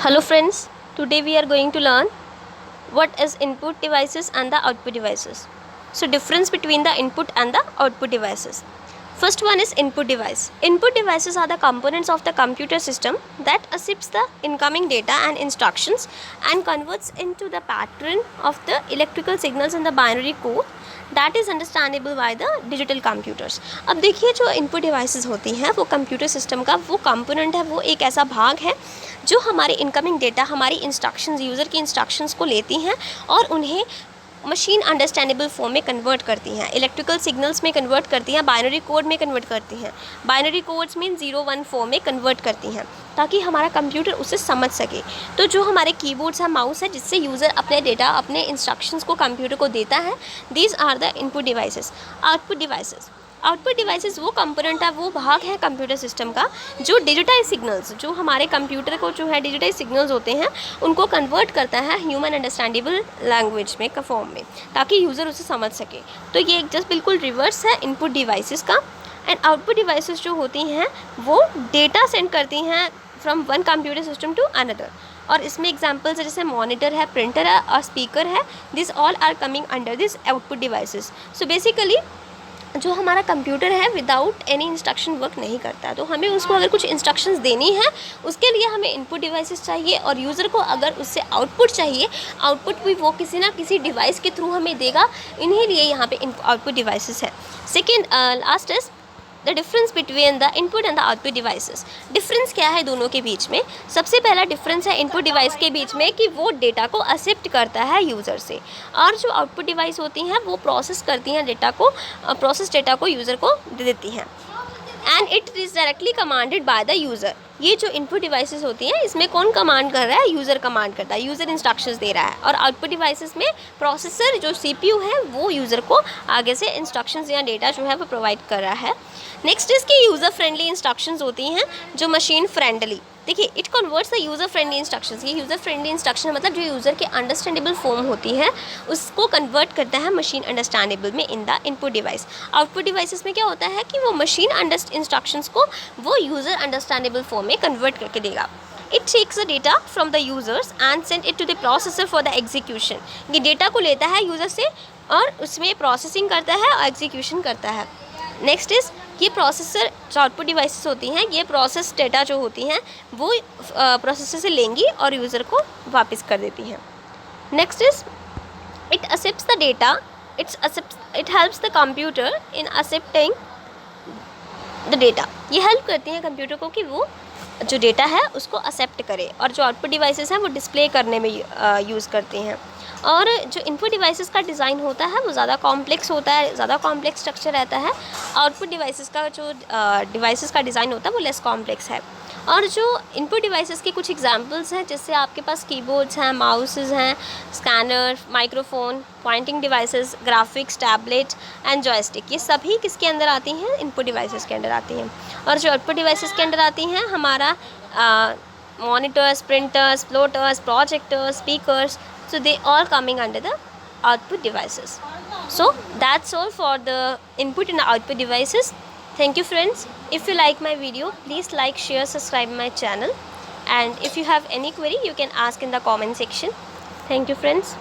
Hello friends, today we are going to learn what is input devices and the output devices. So difference between the input and the output devices. First one is input device. Input devices are the components of the computer system that accepts the incoming data and instructions and converts into the pattern of the electrical signals in the binary code that is understandable by the digital computers. अब देखिए जो input devices होती हैं वो computer system का वो component है, वो एक ऐसा भाग है जो हमारे इनकमिंग डेटा, हमारी इंस्ट्रक्शंस, यूज़र की इंस्ट्रक्शंस को लेती हैं और उन्हें मशीन अंडरस्टैंडेबल फॉर्म में कन्वर्ट करती हैं, इलेक्ट्रिकल सिग्नल्स में कन्वर्ट करती हैं, बाइनरी कोड में कन्वर्ट करती हैं, बाइनरी कोड्स मीन 0-1 फॉर्म में कन्वर्ट करती हैं ताकि हमारा कंप्यूटर उसे समझ सके। तो जो हमारे कीबोर्ड्स है, माउस है, जिससे यूज़र अपने डेटा, अपने इंस्ट्रक्शंस को कंप्यूटर को देता है, these are the input devices. Output devices वो कंपोनेंट है, वो भाग है कंप्यूटर सिस्टम का जो डिजिटाइज सिग्नल्स, जो हमारे कंप्यूटर को जो है डिजिटाइज सिग्नल्स होते हैं उनको कन्वर्ट करता है ह्यूमन अंडरस्टैंडेबल लैंग्वेज में फॉर्म में ताकि यूज़र उसे समझ सके। तो ये जस्ट बिल्कुल रिवर्स है इनपुट डिवाइसेस का। एंड आउटपुट डिवाइसेस जो होती हैं वो डेटा सेंड करती हैं from one computer system to another. और इसमें एग्जांपल्स जैसे मॉनिटर है, प्रिंटर है और स्पीकर है, this all are coming under this output devices. So basically जो हमारा कंप्यूटर है विदाउट एनी इंस्ट्रक्शन वर्क नहीं करता है, तो हमें उसको अगर कुछ इंस्ट्रक्शंस देनी है उसके लिए हमें इनपुट डिवाइसेस चाहिए और यूज़र को अगर उससे आउटपुट चाहिए, आउटपुट भी वो किसी ना किसी डिवाइस के थ्रू हमें देगा। इन्हीं लिए यहाँ पे आउटपुट डिवाइसेस है। Second last is the difference between the input and the output devices. Difference क्या है दोनों के बीच में? सबसे पहला डिफरेंस है इनपुट डिवाइस के बीच में कि वो डेटा को एक्सेप्ट करता है यूज़र से, और जो आउटपुट डिवाइस होती हैं वो प्रोसेस करती हैं डेटा को, प्रोसेस डेटा को यूज़र को दे देती हैं। And it is directly commanded by the user. ये जो इनपुट डिवाइसेस होती हैं इसमें कौन कमांड कर रहा है? यूज़र कमांड करता है, यूज़र इंस्ट्रक्शंस दे रहा है। और आउटपुट डिवाइसेस में प्रोसेसर जो सीपीयू है वो यूज़र को आगे से इंस्ट्रक्शंस या डेटा जो है वो प्रोवाइड कर रहा है। नेक्स्ट इसकी यूज़र फ्रेंडली इंस्ट्रक्शंस होती हैं जो मशीन फ्रेंडली। देखिए, it converts the user friendly instructions. ये यूज़र फ्रेंडली इंस्ट्रक्शन मतलब जो यूज़र के अंडरस्टैंडेबल फॉर्म होती है उसको कन्वर्ट करता है मशीन अंडरस्टैंडेबल में in the input device. Output devices में क्या होता है कि वो मशीन इंस्ट्रक्शंस को वो यूज़र अंडरस्टैंडेबल फॉर्म में कन्वर्ट करके देगा। It takes the data from the users and send it to the processor for the execution। ये डेटा को लेता है यूज़र से और उसमें प्रोसेसिंग करता है और एग्जीक्यूशन करता है। नेक्स्ट इज़ ये प्रोसेसर जो आउटपुट डिवाइसेस होती हैं ये प्रोसेस डेटा जो होती हैं वो प्रोसेसर से लेंगी और यूज़र को वापस कर देती हैं। Next is it accepts the data, it helps the computer in accepting the data. ये हेल्प करती हैं कंप्यूटर को कि वो जो डेटा है उसको एक्सेप्ट करे, और जो आउटपुट डिवाइसेस हैं वो डिस्प्ले करने में यूज़ करती हैं। और जो इनपुट डिवाइसेस का डिज़ाइन होता है वो ज़्यादा कॉम्प्लेक्स होता है, ज़्यादा कॉम्प्लेक्स स्ट्रक्चर रहता है। आउटपुट डिवाइसेस का जो डिवाइसेस का डिज़ाइन होता है वो लेस कॉम्प्लेक्स है। और जो इनपुट डिवाइसेस के कुछ एग्जांपल्स हैं जैसे आपके पास कीबोर्ड्स हैं, माउसेस हैं, scanner, microphone, pointing devices, graphics, tablet and joystick, ये सभी किसके अंदर आती हैं? इनपुट डिवाइसेस के अंदर आती हैं। और जो आउटपुट डिवाइसेस के अंदर आती हैं हमारा monitors, printers, floaters, projectors, speakers, so they all coming under the output devices. So that's all for the input and output devices. Thank you friends. If you like my video, please like, share, subscribe my channel, and if you have any query you can ask in the comment section. Thank you friends.